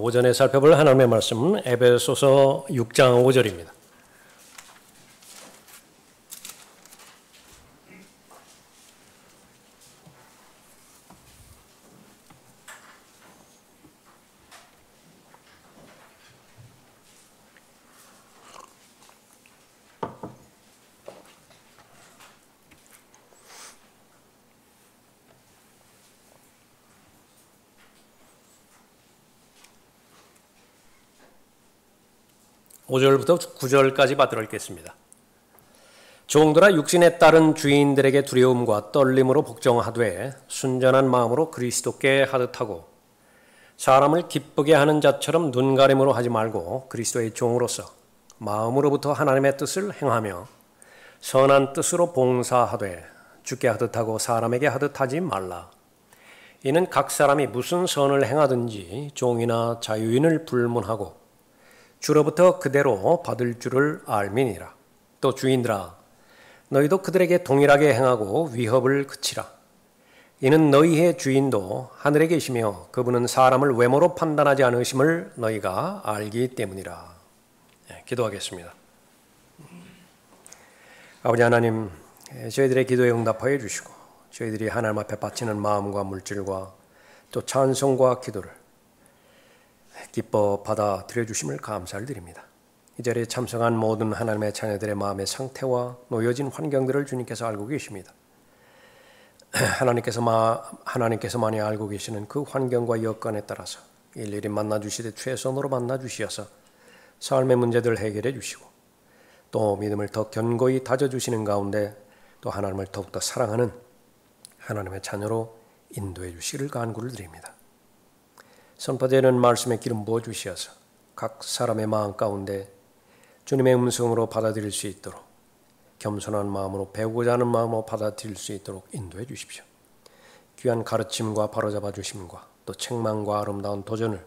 오전에 살펴볼 하나님의 말씀은 에베소서 6장 5절입니다. 오절부터 9절까지 받들어 읽겠습니다. 종들아 육신에 따른 주인들에게 두려움과 떨림으로 복종하되 순전한 마음으로 그리스도께 하듯하고 사람을 기쁘게 하는 자처럼 눈가림으로 하지 말고 그리스도의 종으로서 마음으로부터 하나님의 뜻을 행하며 선한 뜻으로 봉사하되 주께 하듯하고 사람에게 하듯하지 말라. 이는 각 사람이 무슨 선을 행하든지 종이나 자유인을 불문하고 주로부터 그대로 받을 줄을 알미니라. 또 주인들아 너희도 그들에게 동일하게 행하고 위협을 그치라. 이는 너희의 주인도 하늘에 계시며 그분은 사람을 외모로 판단하지 않으심을 너희가 알기 때문이라. 기도하겠습니다. 아버지 하나님, 저희들의 기도에 응답하여 주시고 저희들이 하나님 앞에 바치는 마음과 물질과 또 찬송과 기도를 기뻐 받아들여 주심을 감사를 드립니다. 이 자리에 참석한 모든 하나님의 자녀들의 마음의 상태와 놓여진 환경들을 주님께서 알고 계십니다. 하나님께서만이 알고 계시는 그 환경과 여건에 따라서 일일이 만나주시되 최선으로 만나주시어서 삶의 문제들을 해결해 주시고 또 믿음을 더 견고히 다져주시는 가운데 또 하나님을 더욱더 사랑하는 하나님의 자녀로 인도해 주시기를 간구를 드립니다. 선포되는 말씀에 기름 부어 주시어서 각 사람의 마음 가운데 주님의 음성으로 받아들일 수 있도록 겸손한 마음으로 배우고자 하는 마음으로 받아들일 수 있도록 인도해 주십시오. 귀한 가르침과 바로잡아 주심과 또 책망과 아름다운 도전을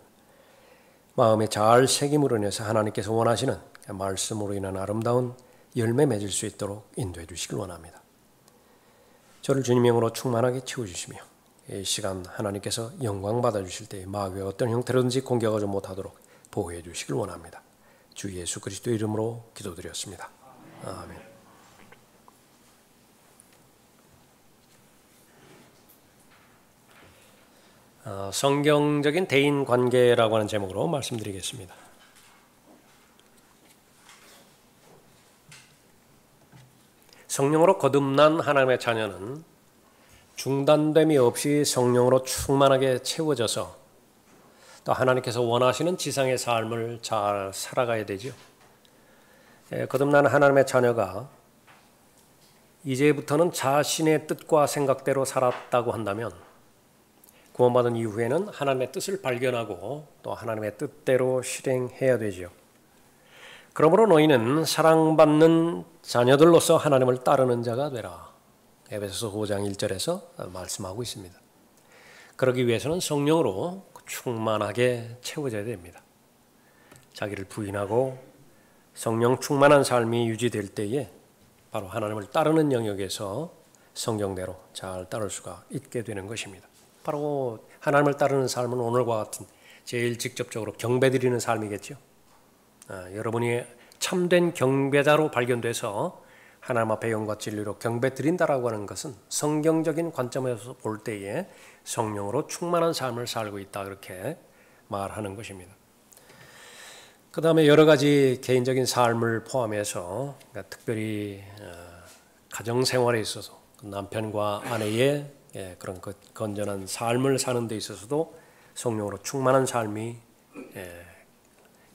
마음에 잘 새김으로 인해서 하나님께서 원하시는 말씀으로 인한 아름다운 열매 맺을 수 있도록 인도해 주시길 원합니다. 저를 주님의 영으로 충만하게 채워주시며 이 시간 하나님께서 영광 받아주실 때 마귀의 어떤 형태로든지 공격하지 못하도록 보호해 주시길 원합니다. 주 예수 그리스도 이름으로 기도드렸습니다. 아멘. 성경적인 대인관계라고 하는 제목으로 말씀드리겠습니다. 성령으로 거듭난 하나님의 자녀는 중단됨이 없이 성령으로 충만하게 채워져서 또 하나님께서 원하시는 지상의 삶을 잘 살아가야 되죠. 거듭난 하나님의 자녀가 이제부터는 자신의 뜻과 생각대로 살았다고 한다면 구원받은 이후에는 하나님의 뜻을 발견하고 또 하나님의 뜻대로 실행해야 되죠. 그러므로 너희는 사랑받는 자녀들로서 하나님을 따르는 자가 되라. 에베소서 5장 1절에서 말씀하고 있습니다. 그러기 위해서는 성령으로 충만하게 채워져야 됩니다. 자기를 부인하고 성령 충만한 삶이 유지될 때에 바로 하나님을 따르는 영역에서 성경대로 잘 따를 수가 있게 되는 것입니다. 바로 하나님을 따르는 삶은 오늘과 같은 제일 직접적으로 경배드리는 삶이겠죠. 여러분이 참된 경배자로 발견돼서 하나님 앞에 영과 진리로 경배드린다라고 하는 것은 성경적인 관점에서 볼 때에 성령으로 충만한 삶을 살고 있다 그렇게 말하는 것입니다. 그 다음에 여러 가지 개인적인 삶을 포함해서 특별히 가정생활에 있어서 남편과 아내의 그런 건전한 삶을 사는 데 있어서도 성령으로 충만한 삶이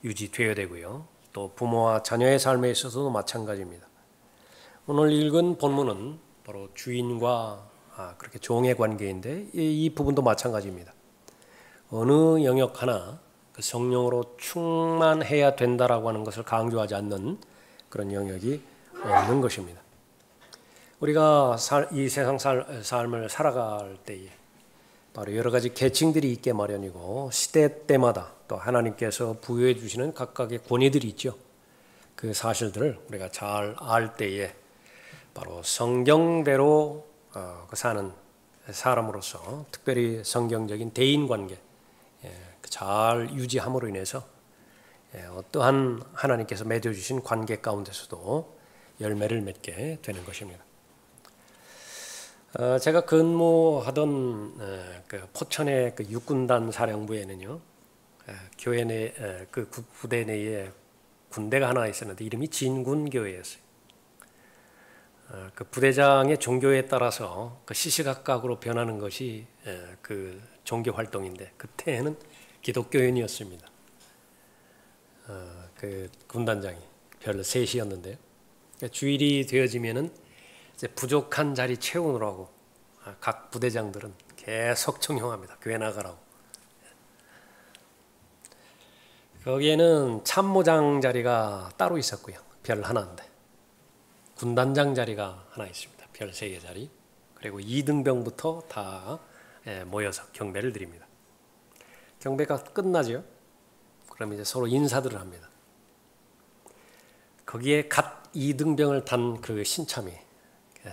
유지되어야 되고요. 또 부모와 자녀의 삶에 있어서도 마찬가지입니다. 오늘 읽은 본문은 바로 주인과 그렇게 종의 관계인데 이 부분도 마찬가지입니다. 어느 영역 하나 성령으로 충만해야 된다라고 하는 것을 강조하지 않는 그런 영역이 없는 것입니다. 우리가 이 세상 삶을 살아갈 때에 바로 여러 가지 계층들이 있게 마련이고 시대 때마다 또 하나님께서 부여해 주시는 각각의 권위들이 있죠. 그 사실들을 우리가 잘 알 때에 바로 성경대로 사는 사람으로서 특별히 성경적인 대인관계 잘 유지함으로 인해서 어떠한 하나님께서 맺어주신 관계 가운데서도 열매를 맺게 되는 것입니다. 제가 근무하던 그 포천의 그 육군단 사령부에는요, 교회 내 그 부대 내에 군대가 하나 있었는데 이름이 진군교회였어요. 그 부대장의 종교에 따라서 그 시시각각으로 변하는 것이 그 종교 활동인데 그때는 기독교인이었습니다. 그 군단장이 별 셋이었는데요. 그러니까 주일이 되어지면은 이제 부족한 자리 채우느라고 각 부대장들은 계속 청용합니다. 교회 나가라고. 거기에는 참모장 자리가 따로 있었고요. 별 하나인데. 군단장 자리가 하나 있습니다. 별 3개 자리. 그리고 2등병부터 다 모여서 경배를 드립니다. 경배가 끝나죠. 그럼 이제 서로 인사들을 합니다. 거기에 갓 2등병을 단 그 신참이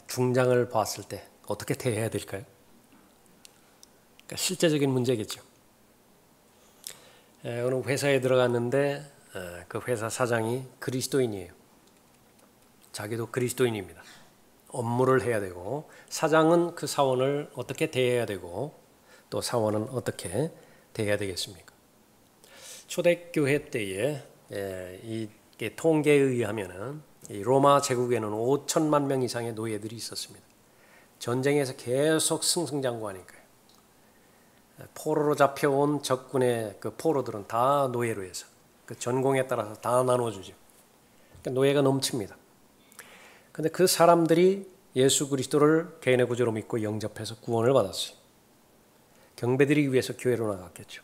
중장을 봤을 때 어떻게 대해야 될까요? 그러니까 실제적인 문제겠죠. 어느 회사에 들어갔는데 그 회사 사장이 그리스도인이에요. 자기도 그리스도인입니다. 업무를 해야 되고 사장은 그 사원을 어떻게 대해야 되고 또 사원은 어떻게 대해야 되겠습니까? 초대교회 때에 이 통계에 의하면은 이 로마 제국에는 5천만 명 이상의 노예들이 있었습니다. 전쟁에서 계속 승승장구하니까요. 포로로 잡혀온 적군의 그 포로들은 다 노예로 해서 그 전공에 따라서 다 나눠주죠. 그러니까 노예가 넘칩니다. 그런데 그 사람들이 예수 그리스도를 개인의 구주로 믿고 영접해서 구원을 받았어요. 경배드리기 위해서 교회로 나갔겠죠.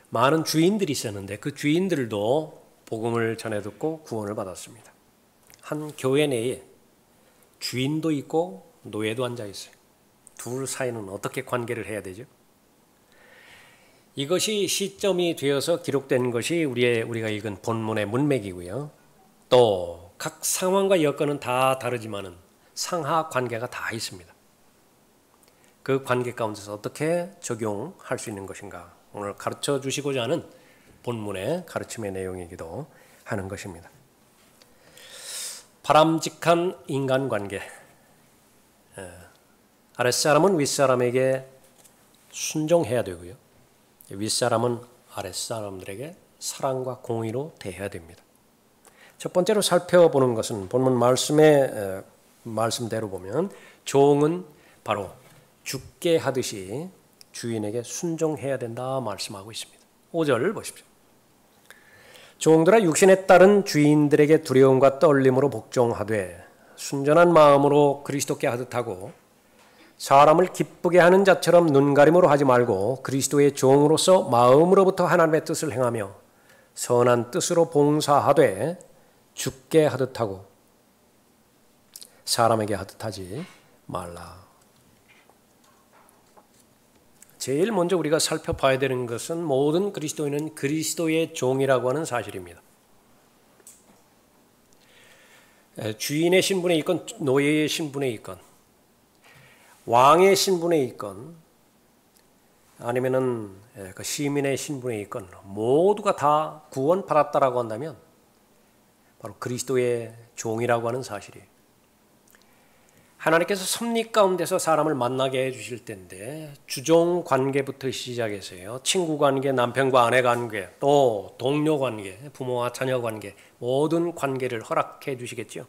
많은 주인들이 있었는데 그 주인들도 복음을 전해 듣고 구원을 받았습니다. 한 교회 내에 주인도 있고 노예도 앉아 있어요. 둘 사이는 어떻게 관계를 해야 되죠? 이것이 시점이 되어서 기록된 것이 우리가 읽은 본문의 문맥이고요. 또 각 상황과 여건은 다 다르지만은 상하 관계가 다 있습니다. 그 관계 가운데서 어떻게 적용할 수 있는 것인가 오늘 가르쳐 주시고자 하는 본문의 가르침의 내용이기도 하는 것입니다. 바람직한 인간관계. 아랫사람은 윗사람에게 순종해야 되고요. 윗사람은 아랫사람들에게 사랑과 공의로 대해야 됩니다. 첫 번째로 살펴보는 것은 본문 말씀대로 보면 종은 바로 주께 하듯이 주인에게 순종해야 된다 말씀하고 있습니다. 5절을 보십시오. 종들아 육신에 따른 주인들에게 두려움과 떨림으로 복종하되 순전한 마음으로 그리스도께 하듯 하고 사람을 기쁘게 하는 자처럼 눈가림으로 하지 말고 그리스도의 종으로서 마음으로부터 하나님의 뜻을 행하며 선한 뜻으로 봉사하되 주께 하듯 하고 사람에게 하듯 하지 말라. 제일 먼저 우리가 살펴봐야 되는 것은 모든 그리스도인은 그리스도의 종이라고 하는 사실입니다. 주인의 신분에 있건 노예의 신분에 있건 왕의 신분에 있건 아니면은 그 시민의 신분에 있건 모두가 다 구원받았다라고 한다면 바로 그리스도의 종이라고 하는 사실이에요. 하나님께서 섭리 가운데서 사람을 만나게 해주실 때인데 주종 관계부터 시작해서요. 친구 관계, 남편과 아내 관계, 또 동료 관계, 부모와 자녀 관계 모든 관계를 허락해 주시겠죠.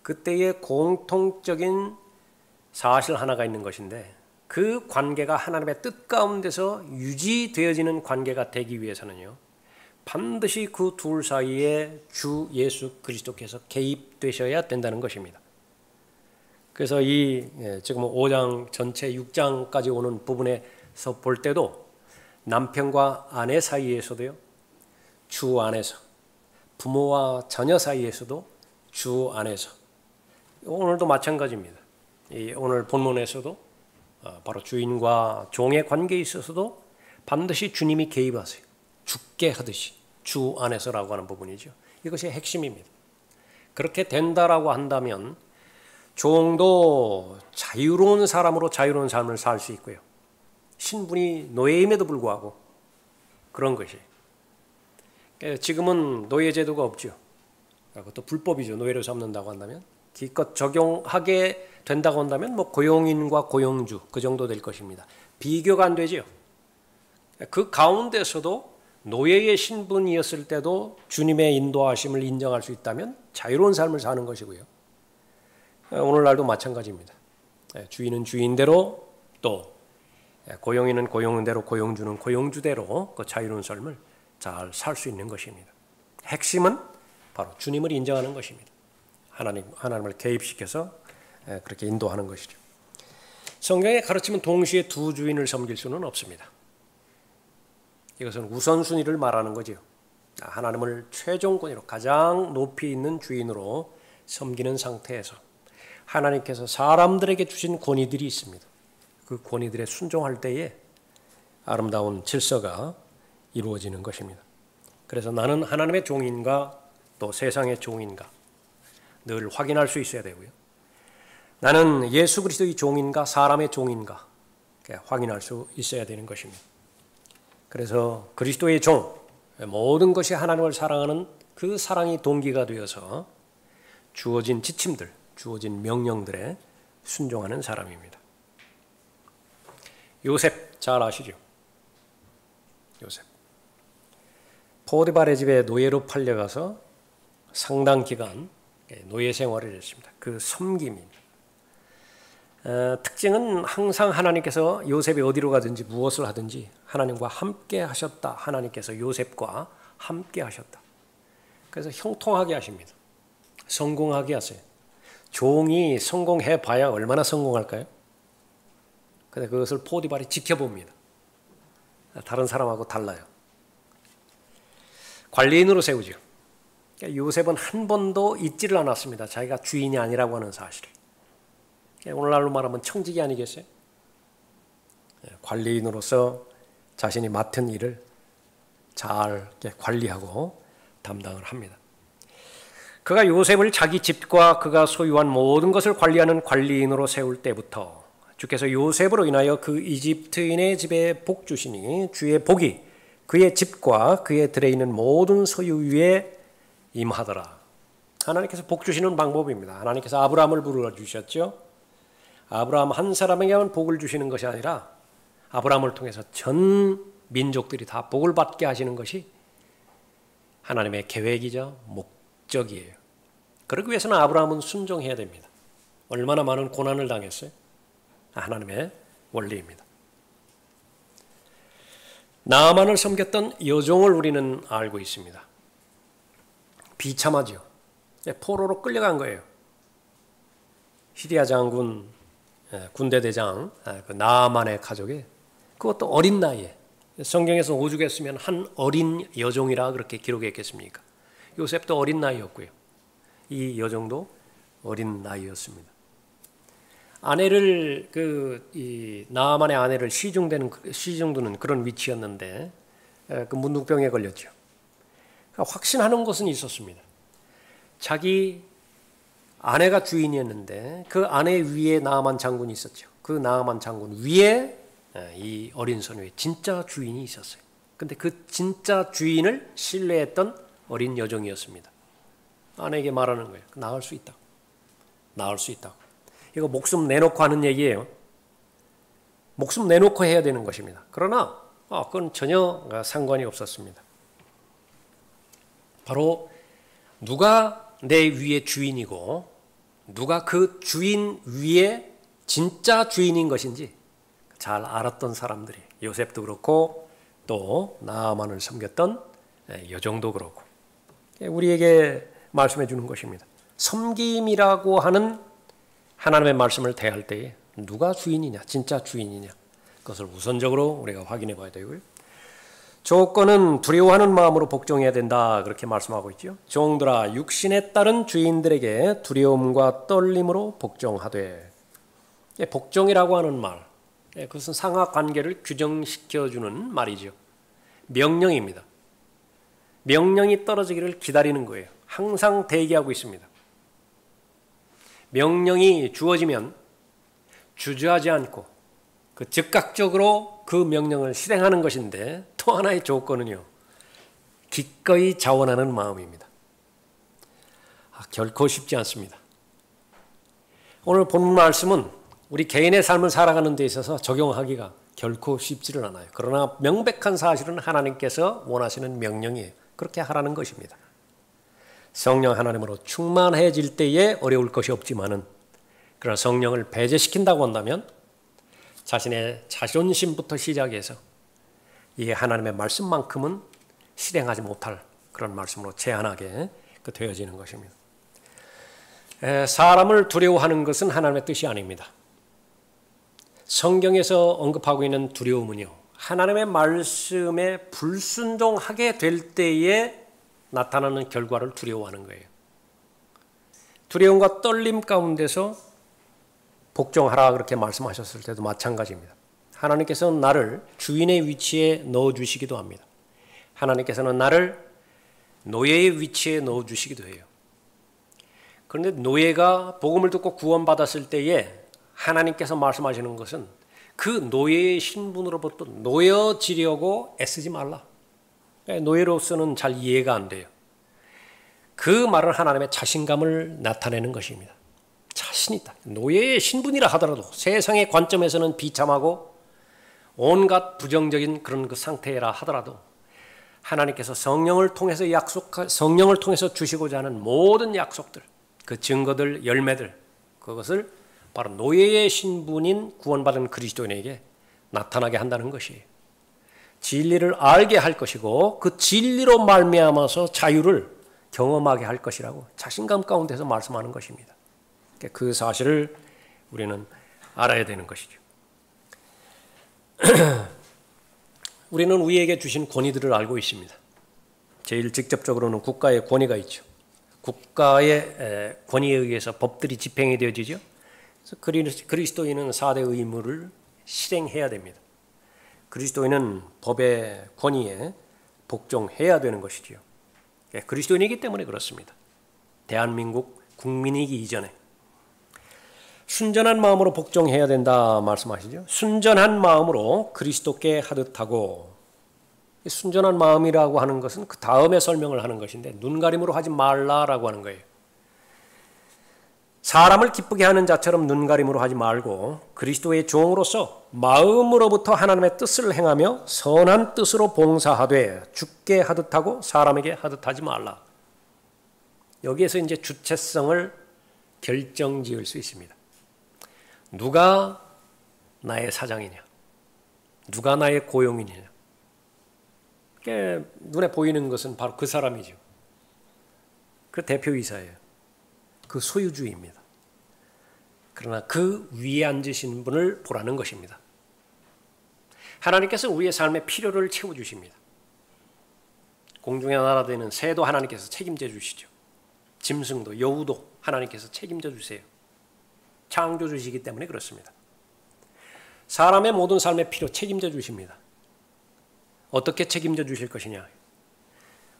그때의 공통적인 사실 하나가 있는 것인데 그 관계가 하나님의 뜻 가운데서 유지되어지는 관계가 되기 위해서는요. 반드시 그 둘 사이에 주 예수 그리스도께서 개입되셔야 된다는 것입니다. 그래서 지금 5장 전체 6장까지 오는 부분에서 볼 때도 남편과 아내 사이에서도요. 주 안에서 부모와 자녀 사이에서도 주 안에서 오늘도 마찬가지입니다. 오늘 본문에서도 바로 주인과 종의 관계에 있어서도 반드시 주님이 개입하세요. 주께 하듯이 주 안에서라고 하는 부분이죠. 이것이 핵심입니다. 그렇게 된다라고 한다면 종도 자유로운 사람으로 자유로운 삶을 살 수 있고요. 신분이 노예임에도 불구하고 그런 것이. 지금은 노예 제도가 없죠. 그것도 불법이죠. 노예로 잡는다고 한다면. 기껏 적용하게 된다고 한다면 뭐 고용인과 고용주 그 정도 될 것입니다. 비교가 안 되죠. 그 가운데서도 노예의 신분이었을 때도 주님의 인도하심을 인정할 수 있다면 자유로운 삶을 사는 것이고요. 오늘날도 마찬가지입니다. 주인은 주인대로 또 고용인은 고용대로 고용주는 고용주대로 그 자유로운 삶을 잘 살 수 있는 것입니다. 핵심은 바로 주님을 인정하는 것입니다. 하나님을 개입시켜서 그렇게 인도하는 것이죠. 성경의 가르침은 동시에 두 주인을 섬길 수는 없습니다. 이것은 우선순위를 말하는 거지요. 하나님을 최종권으로 가장 높이 있는 주인으로 섬기는 상태에서 하나님께서 사람들에게 주신 권위들이 있습니다. 그 권위들에 순종할 때에 아름다운 질서가 이루어지는 것입니다. 그래서 나는 하나님의 종인가 또 세상의 종인가 늘 확인할 수 있어야 되고요. 나는 예수 그리스도의 종인가 사람의 종인가 확인할 수 있어야 되는 것입니다. 그래서 그리스도의 종, 모든 것이 하나님을 사랑하는 그 사랑이 동기가 되어서 주어진 지침들, 주어진 명령들에 순종하는 사람입니다. 요셉 잘 아시죠? 요셉. 포디발의 집에 노예로 팔려가서 상당 기간 노예 생활을 했습니다. 그 섬김입니다. 특징은 항상 하나님께서 요셉이 어디로 가든지 무엇을 하든지 하나님과 함께 하셨다. 하나님께서 요셉과 함께 하셨다. 그래서 형통하게 하십니다. 성공하게 하세요. 종이 성공해 봐야 얼마나 성공할까요? 근데 그것을 포디발이 지켜봅니다. 다른 사람하고 달라요. 관리인으로 세우죠. 요셉은 한 번도 잊지를 않았습니다. 자기가 주인이 아니라고 하는 사실을. 오늘날로 말하면 청직이 아니겠어요? 관리인으로서 자신이 맡은 일을 잘 관리하고 담당을 합니다. 그가 요셉을 자기 집과 그가 소유한 모든 것을 관리하는 관리인으로 세울 때부터 주께서 요셉으로 인하여 그 이집트인의 집에 복 주시니 주의 복이 그의 집과 그의 들에 있는 모든 소유 위에 임하더라. 하나님께서 복 주시는 방법입니다. 하나님께서 아브라함을 불러주셨죠. 아브라함 한 사람에게만 복을 주시는 것이 아니라 아브라함을 통해서 전 민족들이 다 복을 받게 하시는 것이 하나님의 계획이자 목적이에요. 그러기 위해서는 아브라함은 순종해야 됩니다. 얼마나 많은 고난을 당했어요? 하나님의 원리입니다. 나아만을 섬겼던 여종을 우리는 알고 있습니다. 비참하죠. 포로로 끌려간 거예요. 시리아 장군 군대 대장 그 나아만의 가족이 그것도 어린 나이에 성경에서 오죽했으면 한 어린 여종이라 그렇게 기록했겠습니까? 요셉도 어린 나이였고요. 이 여종도 어린 나이였습니다. 아내를 이 나아만의 아내를 시중두는 그런 위치였는데 그 문둥병에 걸렸죠. 그러니까 확신하는 것은 있었습니다. 자기 아내가 주인이었는데 그 아내 위에 나아만 장군이 있었죠. 그 나아만 장군 위에 이 어린 소녀의 진짜 주인이 있었어요. 근데 그 진짜 주인을 신뢰했던 어린 여종이었습니다. 아내에게 말하는 거예요. 나을 수 있다. 나을 수 있다. 이거 목숨 내놓고 하는 얘기예요. 목숨 내놓고 해야 되는 것입니다. 그러나 그건 전혀 상관이 없었습니다. 바로 누가 내 위의 주인이고 누가 그 주인 위에 진짜 주인인 것인지 잘 알았던 사람들이 요셉도 그렇고 또 나아만을 섬겼던 여종도 그렇고 우리에게 말씀해 주는 것입니다. 섬김이라고 하는 하나님의 말씀을 대할 때에 누가 주인이냐 진짜 주인이냐 그것을 우선적으로 우리가 확인해 봐야 되고요. 조건은 두려워하는 마음으로 복종해야 된다 그렇게 말씀하고 있죠. 종들아 육신에 따른 주인들에게 두려움과 떨림으로 복종하되. 복종이라고 하는 말 그것은 상하관계를 규정시켜주는 말이죠. 명령입니다. 명령이 떨어지기를 기다리는 거예요. 항상 대기하고 있습니다. 명령이 주어지면 주저하지 않고 그 즉각적으로 그 명령을 실행하는 것인데 또 하나의 조건은요. 기꺼이 자원하는 마음입니다. 결코 쉽지 않습니다. 오늘 본 말씀은 우리 개인의 삶을 살아가는 데 있어서 적용하기가 결코 쉽지는 않아요. 그러나 명백한 사실은 하나님께서 원하시는 명령이에요. 그렇게 하라는 것입니다. 성령 하나님으로 충만해질 때에 어려울 것이 없지만은 그러나 성령을 배제시킨다고 한다면 자신의 자존심부터 시작해서 이 하나님의 말씀만큼은 실행하지 못할 그런 말씀으로 제한하게 되어지는 것입니다. 사람을 두려워하는 것은 하나님의 뜻이 아닙니다. 성경에서 언급하고 있는 두려움은요. 하나님의 말씀에 불순종하게 될 때에 나타나는 결과를 두려워하는 거예요. 두려움과 떨림 가운데서 복종하라 그렇게 말씀하셨을 때도 마찬가지입니다. 하나님께서는 나를 주인의 위치에 넣어주시기도 합니다. 하나님께서는 나를 노예의 위치에 넣어주시기도 해요. 그런데 노예가 복음을 듣고 구원받았을 때에 하나님께서 말씀하시는 것은 그 노예의 신분으로부터 놓여지려고 애쓰지 말라. 노예로서는 잘 이해가 안 돼요. 그 말은 하나님의 자신감을 나타내는 것입니다. 자신 있다. 노예의 신분이라 하더라도 세상의 관점에서는 비참하고 온갖 부정적인 그런 그 상태라 하더라도 하나님께서 성령을 통해서 주시고자 하는 모든 약속들, 그 증거들, 열매들, 그것을 바로 노예의 신분인 구원받은 그리스도인에게 나타나게 한다는 것이에요. 진리를 알게 할 것이고 그 진리로 말미암아서 자유를 경험하게 할 것이라고 자신감 가운데서 말씀하는 것입니다. 그 사실을 우리는 알아야 되는 것이죠. 우리는 우리에게 주신 권위들을 알고 있습니다. 제일 직접적으로는 국가의 권위가 있죠. 국가의 권위에 의해서 법들이 집행이 되어지죠. 그래서 그리스도인은 4대 의무를 실행해야 됩니다. 그리스도인은 법의 권위에 복종해야 되는 것이지요. 그리스도인이기 때문에 그렇습니다. 대한민국 국민이기 이전에 순전한 마음으로 복종해야 된다 말씀하시죠. 순전한 마음으로 그리스도께 하듯하고, 순전한 마음이라고 하는 것은 그 다음에 설명을 하는 것인데 눈가림으로 하지 말라라고 하는 거예요. 사람을 기쁘게 하는 자처럼 눈가림으로 하지 말고 그리스도의 종으로서 마음으로부터 하나님의 뜻을 행하며 선한 뜻으로 봉사하되 주께 하듯하고 사람에게 하듯하지 말라. 여기에서 이제 주체성을 결정지을 수 있습니다. 누가 나의 사장이냐? 누가 나의 고용이냐? 눈에 보이는 것은 바로 그 사람이죠. 그 대표이사예요. 그 소유주의입니다. 그러나 그 위에 앉으신 분을 보라는 것입니다. 하나님께서 우리의 삶의 필요를 채워주십니다. 공중의 나라 되는 새도 하나님께서 책임져 주시죠. 짐승도 여우도 하나님께서 책임져 주세요. 창조주시기 때문에 그렇습니다. 사람의 모든 삶의 필요 책임져 주십니다. 어떻게 책임져 주실 것이냐?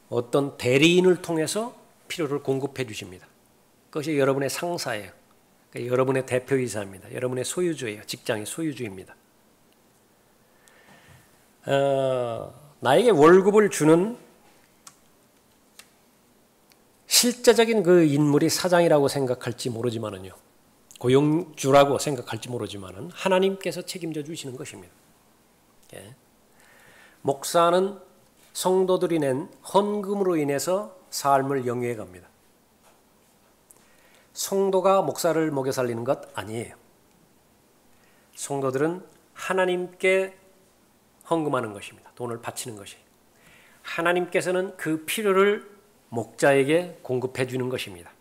어떤 대리인을 통해서 필요를 공급해 주십니다. 그것이 여러분의 상사예요. 그러니까 여러분의 대표이사입니다. 여러분의 소유주예요. 직장의 소유주입니다. 나에게 월급을 주는 실제적인 그 인물이 사장이라고 생각할지 모르지만은요. 고용주라고 생각할지 모르지만은 하나님께서 책임져 주시는 것입니다. 예. 목사는 성도들이 낸 헌금으로 인해서 삶을 영위해 갑니다. 성도가 목사를 먹여 살리는 것 아니에요. 성도들은 하나님께 헌금하는 것입니다. 돈을 바치는 것이에요. 하나님께서는 그 필요를 목자에게 공급해 주는 것입니다.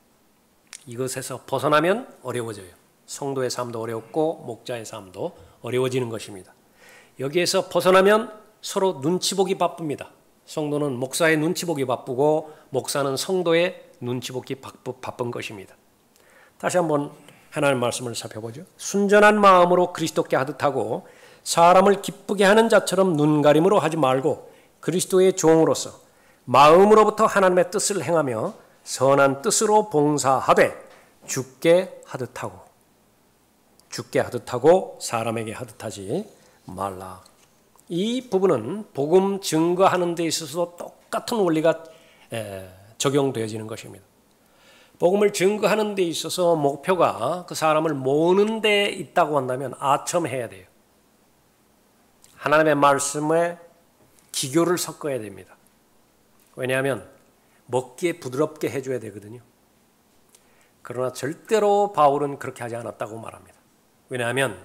이것에서 벗어나면 어려워져요. 성도의 삶도 어렵고 목자의 삶도 어려워지는 것입니다. 여기에서 벗어나면 서로 눈치 보기 바쁩니다. 성도는 목사의 눈치 보기 바쁘고 목사는 성도의 눈치 보기 바쁜 것입니다. 다시 한번 하나님의 말씀을 살펴보죠. 순전한 마음으로 그리스도께 하듯하고 사람을 기쁘게 하는 자처럼 눈가림으로 하지 말고 그리스도의 종으로서 마음으로부터 하나님의 뜻을 행하며 선한 뜻으로 봉사하되 주께 하듯하고 주께 하듯 하고 사람에게 하듯 하지 말라. 이 부분은 복음 증거하는 데 있어서도 똑같은 원리가 적용되어지는 것입니다. 복음을 증거하는 데 있어서 목표가 그 사람을 모으는 데 있다고 한다면 아첨해야 돼요. 하나님의 말씀에 기교를 섞어야 됩니다. 왜냐하면 먹기에 부드럽게 해줘야 되거든요. 그러나 절대로 바울은 그렇게 하지 않았다고 말합니다. 왜냐하면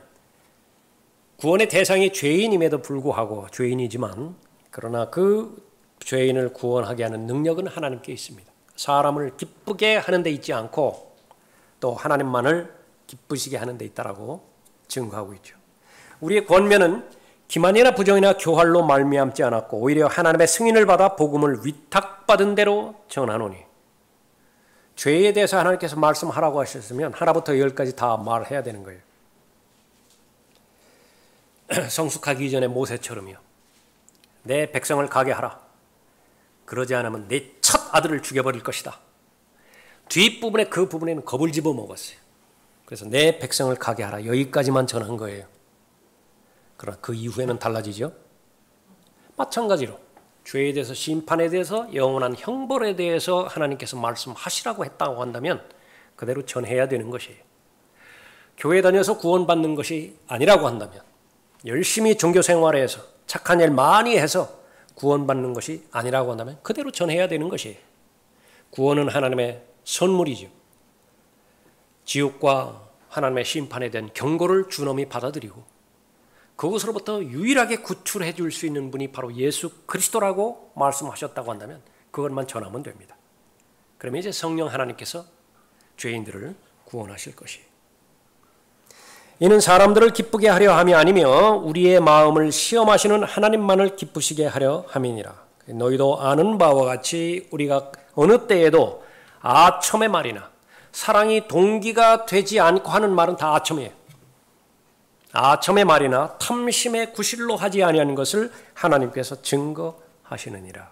구원의 대상이 죄인임에도 불구하고 죄인이지만 그러나 그 죄인을 구원하게 하는 능력은 하나님께 있습니다. 사람을 기쁘게 하는 데 있지 않고 또 하나님만을 기쁘시게 하는 데 있다라고 증거하고 있죠. 우리의 권면은 기만이나 부정이나 교활로 말미암지 않았고 오히려 하나님의 승인을 받아 복음을 위탁받은 대로 전하노니. 죄에 대해서 하나님께서 말씀하라고 하셨으면 하나부터 열까지 다 말해야 되는 거예요. 성숙하기 전에 모세처럼요. 내 백성을 가게 하라. 그러지 않으면 내 첫 아들을 죽여버릴 것이다. 뒷부분에 그 부분에는 겁을 집어먹었어요. 그래서 내 백성을 가게 하라. 여기까지만 전한 거예요. 그러나 그 이후에는 달라지죠. 마찬가지로 죄에 대해서 심판에 대해서 영원한 형벌에 대해서 하나님께서 말씀하시라고 했다고 한다면 그대로 전해야 되는 것이에요. 교회 다녀서 구원받는 것이 아니라고 한다면 열심히 종교 생활에서 착한 일 많이 해서 구원받는 것이 아니라고 한다면 그대로 전해야 되는 것이에요. 구원은 하나님의 선물이죠. 지옥과 하나님의 심판에 대한 경고를 주님이 받아들이고 그것으로부터 유일하게 구출해 줄 수 있는 분이 바로 예수 그리스도라고 말씀하셨다고 한다면 그것만 전하면 됩니다. 그러면 이제 성령 하나님께서 죄인들을 구원하실 것이에요. 이는 사람들을 기쁘게 하려 함이 아니며 우리의 마음을 시험하시는 하나님만을 기쁘시게 하려 함이니라. 너희도 아는 바와 같이 우리가 어느 때에도 아첨의 말이나 사랑이 동기가 되지 않고 하는 말은 다 아첨이에요. 아첨의 말이나 탐심의 구실로 하지 아니하는 것을 하나님께서 증거하시느니라.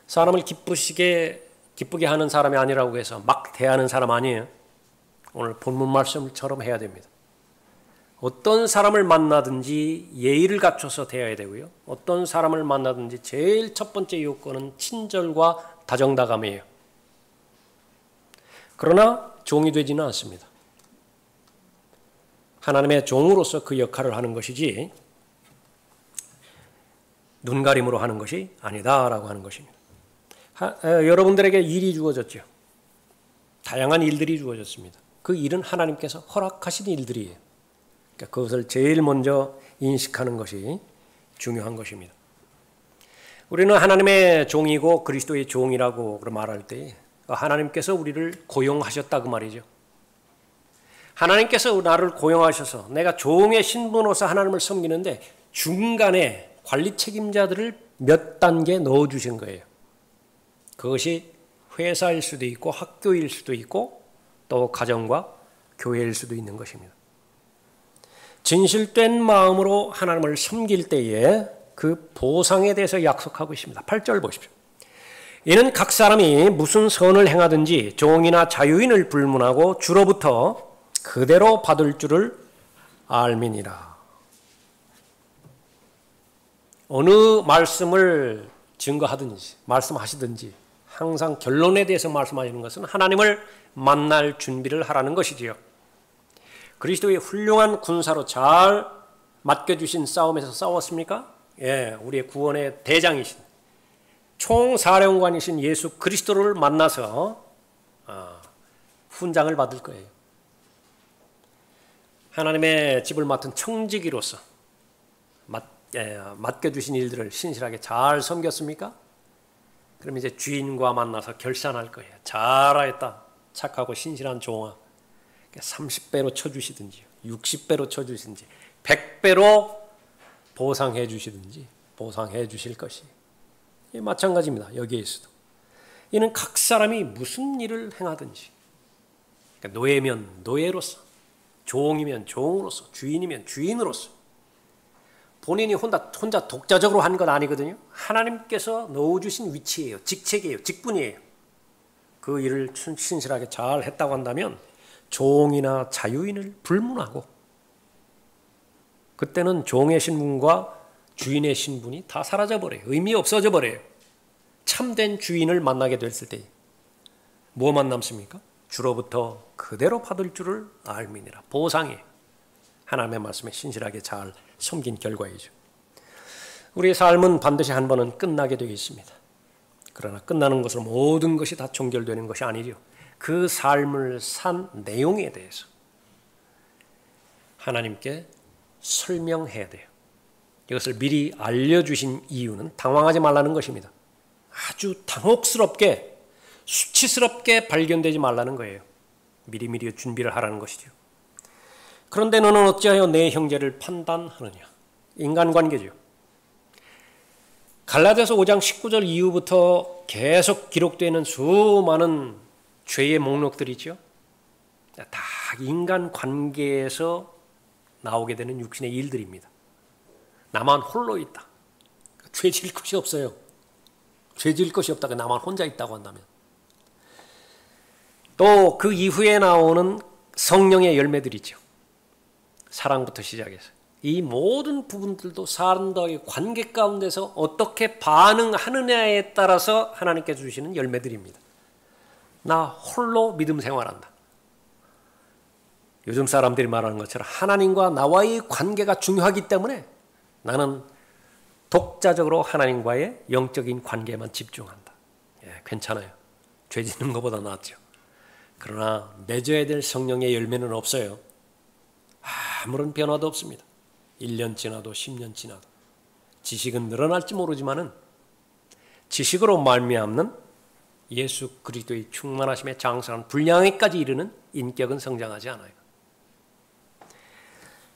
사람을 기쁘게 하는 사람이 아니라고 해서 막 대하는 사람 아니에요. 오늘 본문 말씀처럼 해야 됩니다. 어떤 사람을 만나든지 예의를 갖춰서 대해야 되고요. 어떤 사람을 만나든지 제일 첫 번째 요건은 친절과 다정다감이에요. 그러나 종이 되지는 않습니다. 하나님의 종으로서 그 역할을 하는 것이지 눈가림으로 하는 것이 아니다라고 하는 것입니다. 여러분들에게 일이 주어졌죠. 다양한 일들이 주어졌습니다. 그 일은 하나님께서 허락하신 일들이에요. 그러니까 그것을 제일 먼저 인식하는 것이 중요한 것입니다. 우리는 하나님의 종이고 그리스도의 종이라고 말할 때 하나님께서 우리를 고용하셨다 그 말이죠. 하나님께서 나를 고용하셔서 내가 종의 신분으로서 하나님을 섬기는데 중간에 관리 책임자들을 몇 단계 넣어주신 거예요. 그것이 회사일 수도 있고 학교일 수도 있고 또 가정과 교회일 수도 있는 것입니다. 진실된 마음으로 하나님을 섬길 때에 그 보상에 대해서 약속하고 있습니다. 8절 보십시오. 이는 각 사람이 무슨 선을 행하든지 종이나 자유인을 불문하고 주로부터 그대로 받을 줄을 알미니라. 어느 말씀을 증거하든지 말씀하시든지 항상 결론에 대해서 말씀하시는 것은 하나님을 만날 준비를 하라는 것이지요. 그리스도의 훌륭한 군사로 잘 맡겨주신 싸움에서 싸웠습니까? 예, 우리의 구원의 대장이신 총사령관이신 예수 그리스도를 만나서 훈장을 받을 거예요. 하나님의 집을 맡은 청지기로서 맡겨주신 일들을 신실하게 잘 섬겼습니까? 그럼 이제 주인과 만나서 결산할 거예요. 잘하였다. 착하고 신실한 종아. 30배로 쳐주시든지 60배로 쳐주시든지 100배로 보상해 주시든지 보상해 주실 것이 마찬가지입니다. 여기에서도. 이는 각 사람이 무슨 일을 행하든지 그러니까 노예면 노예로서 종이면 종으로서 주인이면 주인으로서 본인이 혼자 독자적으로 한 건 아니거든요. 하나님께서 넣어주신 위치예요. 직책이에요. 직분이에요. 그 일을 신실하게 잘 했다고 한다면 종이나 자유인을 불문하고, 그때는 종의 신분과 주인의 신분이 다 사라져버려요. 의미 없어져 버려요. 참된 주인을 만나게 됐을 때 뭐만 남습니까? 주로부터 그대로 받을 줄을 알미니라. 보상이 하나님의 말씀에 신실하게 잘 섬긴 결과이죠. 우리의 삶은 반드시 한 번은 끝나게 되어 있습니다. 그러나 끝나는 것으로 모든 것이 다 종결되는 것이 아니죠. 그 삶을 산 내용에 대해서 하나님께 설명해야 돼요. 이것을 미리 알려주신 이유는 당황하지 말라는 것입니다. 아주 당혹스럽게, 수치스럽게 발견되지 말라는 거예요. 미리미리 준비를 하라는 것이죠. 그런데 너는 어찌하여 내 형제를 판단하느냐? 인간관계죠. 갈라디아서 5장 19절 이후부터 계속 기록되는 수많은 죄의 목록들이죠. 다 인간관계에서 나오게 되는 육신의 일들입니다. 나만 홀로 있다. 죄 지을 것이 없어요. 죄 지을 것이 없다가 나만 혼자 있다고 한다면. 또 그 이후에 나오는 성령의 열매들이죠. 사랑부터 시작해서. 이 모든 부분들도 사람과의 관계 가운데서 어떻게 반응하느냐에 따라서 하나님께서 주시는 열매들입니다. 나 홀로 믿음 생활한다. 요즘 사람들이 말하는 것처럼 하나님과 나와의 관계가 중요하기 때문에 나는 독자적으로 하나님과의 영적인 관계에만 집중한다. 괜찮아요. 죄 짓는 것보다 낫죠. 그러나 맺어야 될 성령의 열매는 없어요. 아무런 변화도 없습니다. 1년 지나도 10년 지나도. 지식은 늘어날지 모르지만은 지식으로 말미암는 예수 그리스도의 충만하심에 장성한 분량에까지 이르는 인격은 성장하지 않아요.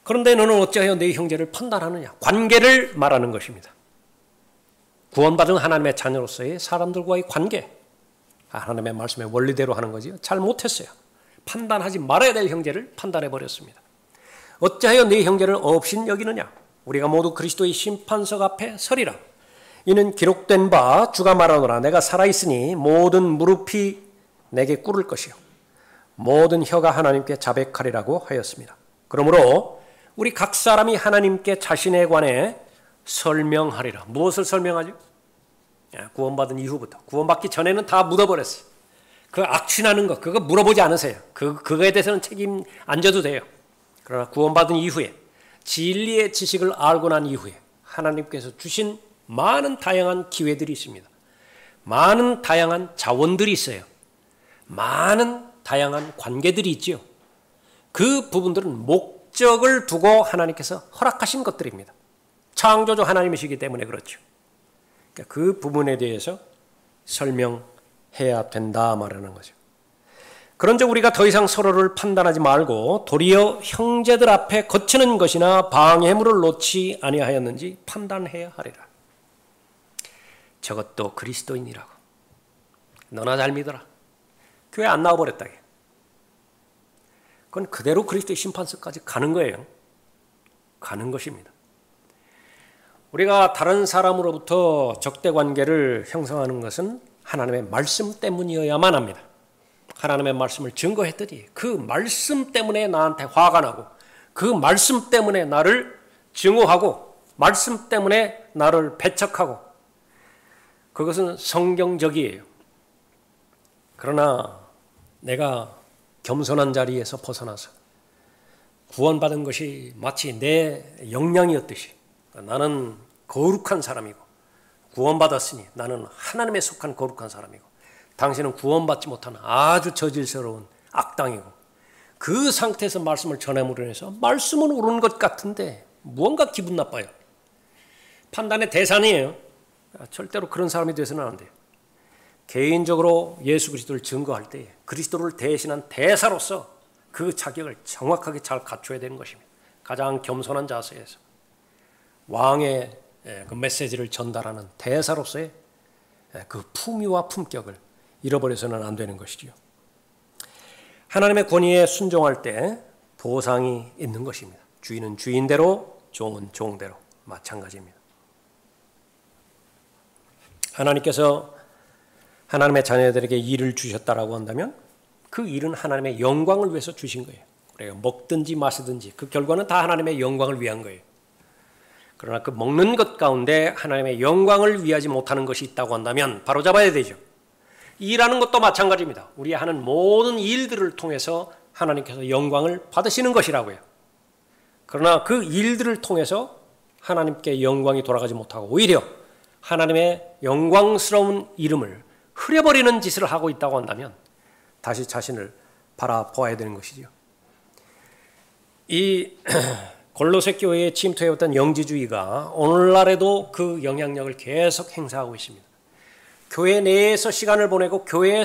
그런데 너는 어찌하여 내 형제를 판단하느냐? 관계를 말하는 것입니다. 구원받은 하나님의 자녀로서의 사람들과의 관계. 하나님의 말씀의 원리대로 하는 거지요. 잘 못했어요. 판단하지 말아야 될 형제를 판단해버렸습니다. 어찌하여 네 형제를 없인 여기느냐? 우리가 모두 그리스도의 심판석 앞에 서리라. 이는 기록된 바 주가 말하노라. 내가 살아있으니 모든 무릎이 내게 꿇을 것이요 모든 혀가 하나님께 자백하리라고 하였습니다. 그러므로 우리 각 사람이 하나님께 자신에 관해 설명하리라. 무엇을 설명하죠? 구원받은 이후부터. 구원받기 전에는 다 묻어버렸어요. 그 악취나는 것 그거 물어보지 않으세요. 그거에 대해서는 책임 안 져도 돼요. 그러나 구원받은 이후에 진리의 지식을 알고 난 이후에 하나님께서 주신 많은 다양한 기회들이 있습니다. 많은 다양한 자원들이 있어요. 많은 다양한 관계들이 있지요. 그 부분들은 목적을 두고 하나님께서 허락하신 것들입니다. 창조주 하나님이시기 때문에 그렇죠. 그러니까 그 부분에 대해서 설명해야 된다 말하는 거죠. 그런즉 우리가 더 이상 서로를 판단하지 말고 도리어 형제들 앞에 거치는 것이나 방해물을 놓지 아니하였는지 판단해야 하리라. 저것도 그리스도인이라고. 너나 잘 믿어라. 교회 안 나와버렸다. 그건 그대로 그리스도의 심판석까지 가는 거예요. 가는 것입니다. 우리가 다른 사람으로부터 적대관계를 형성하는 것은 하나님의 말씀 때문이어야만 합니다. 하나님의 말씀을 증거했더니 그 말씀 때문에 나한테 화가 나고 그 말씀 때문에 나를 증오하고 말씀 때문에 나를 배척하고 그것은 성경적이에요. 그러나 내가 겸손한 자리에서 벗어나서 구원받은 것이 마치 내 역량이었듯이 나는 거룩한 사람이고 구원받았으니 나는 하나님에 속한 거룩한 사람이고 당신은 구원받지 못한 아주 저질스러운 악당이고 그 상태에서 말씀을 전함으로 해서 말씀은 옳은 것 같은데 무언가 기분 나빠요. 판단의 대상이에요. 절대로 그런 사람이 돼서는 안 돼요. 개인적으로 예수 그리스도를 증거할 때 그리스도를 대신한 대사로서 그 자격을 정확하게 잘 갖춰야 되는 것입니다. 가장 겸손한 자세에서 왕의 그 메시지를 전달하는 대사로서의 그 품위와 품격을 잃어버려서는 안 되는 것이죠. 하나님의 권위에 순종할 때 보상이 있는 것입니다. 주인은 주인대로, 종은 종대로 마찬가지입니다. 하나님께서 하나님의 자녀들에게 일을 주셨다라고 한다면 그 일은 하나님의 영광을 위해서 주신 거예요. 그래요. 먹든지 마시든지 그 결과는 다 하나님의 영광을 위한 거예요. 그러나 그 먹는 것 가운데 하나님의 영광을 위하지 못하는 것이 있다고 한다면 바로잡아야 되죠. 일하는 것도 마찬가지입니다. 우리 하는 모든 일들을 통해서 하나님께서 영광을 받으시는 것이라고요. 그러나 그 일들을 통해서 하나님께 영광이 돌아가지 못하고 오히려 하나님의 영광스러운 이름을 흐려버리는 짓을 하고 있다고 한다면 다시 자신을 바라보아야 되는 것이죠. 이 골로새 교회에 침투해왔던 영지주의가 오늘날에도 그 영향력을 계속 행사하고 있습니다. 교회 내에서 시간을 보내고 교회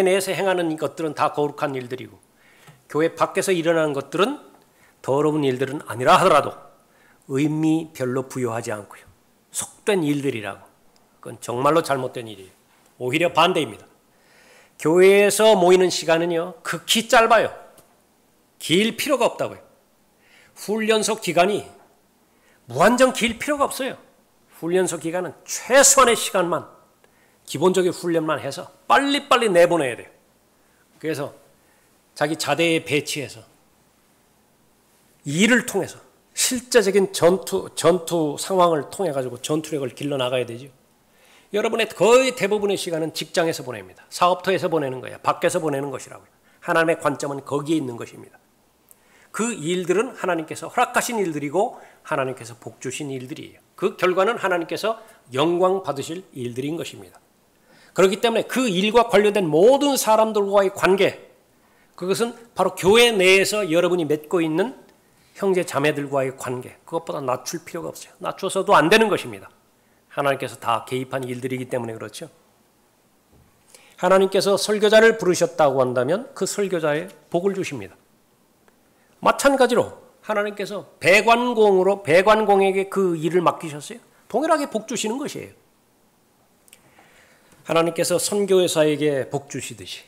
내에서 행하는 것들은 다 거룩한 일들이고 교회 밖에서 일어나는 것들은 더러운 일들은 아니라 하더라도 의미 별로 부여하지 않고요. 속된 일들이라고. 그건 정말로 잘못된 일이에요. 오히려 반대입니다. 교회에서 모이는 시간은요, 극히 짧아요. 길 필요가 없다고요. 훈련소 기간이 무한정 길 필요가 없어요. 훈련소 기간은 최소한의 시간만, 기본적인 훈련만 해서 빨리빨리 내보내야 돼요. 그래서 자기 자대에 배치해서 일을 통해서 실제적인 전투 상황을 통해 가지고 전투력을 길러 나가야 되죠. 여러분의 거의 대부분의 시간은 직장에서 보냅니다. 사업터에서 보내는 거예요. 밖에서 보내는 것이라고요. 하나님의 관점은 거기에 있는 것입니다. 그 일들은 하나님께서 허락하신 일들이고 하나님께서 복 주신 일들이에요. 그 결과는 하나님께서 영광 받으실 일들인 것입니다. 그렇기 때문에 그 일과 관련된 모든 사람들과의 관계, 그것은 바로 교회 내에서 여러분이 맺고 있는 형제 자매들과의 관계, 그것보다 낮출 필요가 없어요. 낮춰서도 안 되는 것입니다. 하나님께서 다 개입한 일들이기 때문에 그렇죠. 하나님께서 설교자를 부르셨다고 한다면 그 설교자에 복을 주십니다. 마찬가지로 하나님께서 배관공에게 그 일을 맡기셨어요. 동일하게 복 주시는 것이에요. 하나님께서 선교회사에게 복 주시듯이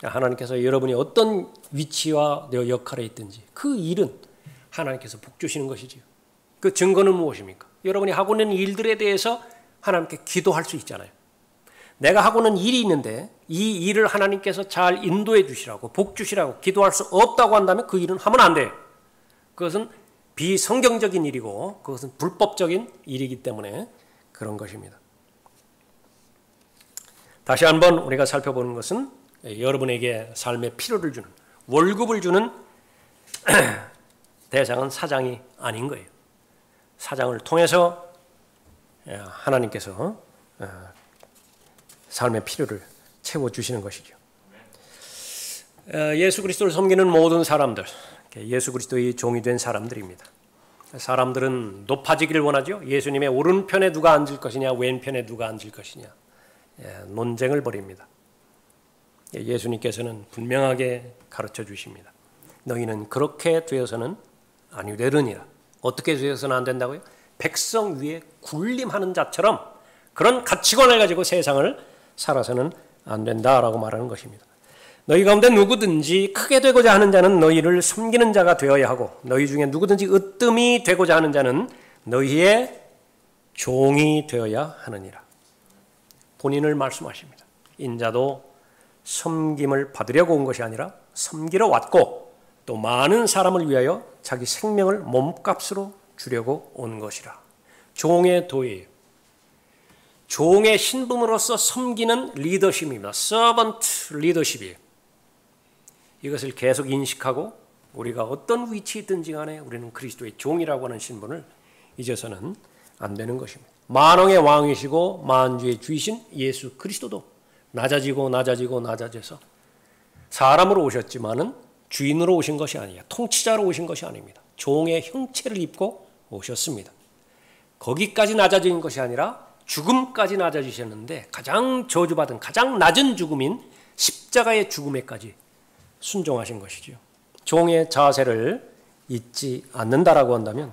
하나님께서 여러분이 어떤 위치와 역할에 있든지 그 일은 하나님께서 복 주시는 것이지요. 그 증거는 무엇입니까? 여러분이 하고 있는 일들에 대해서 하나님께 기도할 수 있잖아요. 내가 하고 있는 일이 있는데 이 일을 하나님께서 잘 인도해 주시라고 복 주시라고 기도할 수 없다고 한다면 그 일은 하면 안 돼요. 그것은 비성경적인 일이고 그것은 불법적인 일이기 때문에 그런 것입니다. 다시 한번 우리가 살펴보는 것은 여러분에게 삶의 필요를 주는, 월급을 주는 대상은 사장이 아닌 거예요. 사장을 통해서 하나님께서 삶의 필요를 채워주시는 것이죠. 예수 그리스도를 섬기는 모든 사람들, 예수 그리스도의 종이 된 사람들입니다. 사람들은 높아지기를 원하죠. 예수님의 오른편에 누가 앉을 것이냐, 왼편에 누가 앉을 것이냐 논쟁을 벌입니다. 예수님께서는 분명하게 가르쳐 주십니다. 너희는 그렇게 되어서는 아니 되느니라. 어떻게 되어서는 안 된다고요? 백성 위에 군림하는 자처럼 그런 가치관을 가지고 세상을 살아서는 안 된다라고 말하는 것입니다. 너희 가운데 누구든지 크게 되고자 하는 자는 너희를 섬기는 자가 되어야 하고 너희 중에 누구든지 으뜸이 되고자 하는 자는 너희의 종이 되어야 하느니라. 본인을 말씀하십니다. 인자도 섬김을 받으려고 온 것이 아니라 섬기러 왔고 또 많은 사람을 위하여 자기 생명을 몸값으로 주려고 온 것이라. 종의 도예요. 종의 신분으로서 섬기는 리더십입니다. 서번트 리더십이에요. 이것을 계속 인식하고 우리가 어떤 위치에 있든지 간에 우리는 그리스도의 종이라고 하는 신분을 잊어서는 안 되는 것입니다. 만왕의 왕이시고 만주의 주이신 예수 그리스도도 낮아져서 사람으로 오셨지만은 주인으로 오신 것이 아니에요. 통치자로 오신 것이 아닙니다. 종의 형체를 입고 오셨습니다. 거기까지 낮아진 것이 아니라 죽음까지 낮아지셨는데 가장 저주받은 가장 낮은 죽음인 십자가의 죽음에까지 순종하신 것이죠. 종의 자세를 잊지 않는다라고 한다면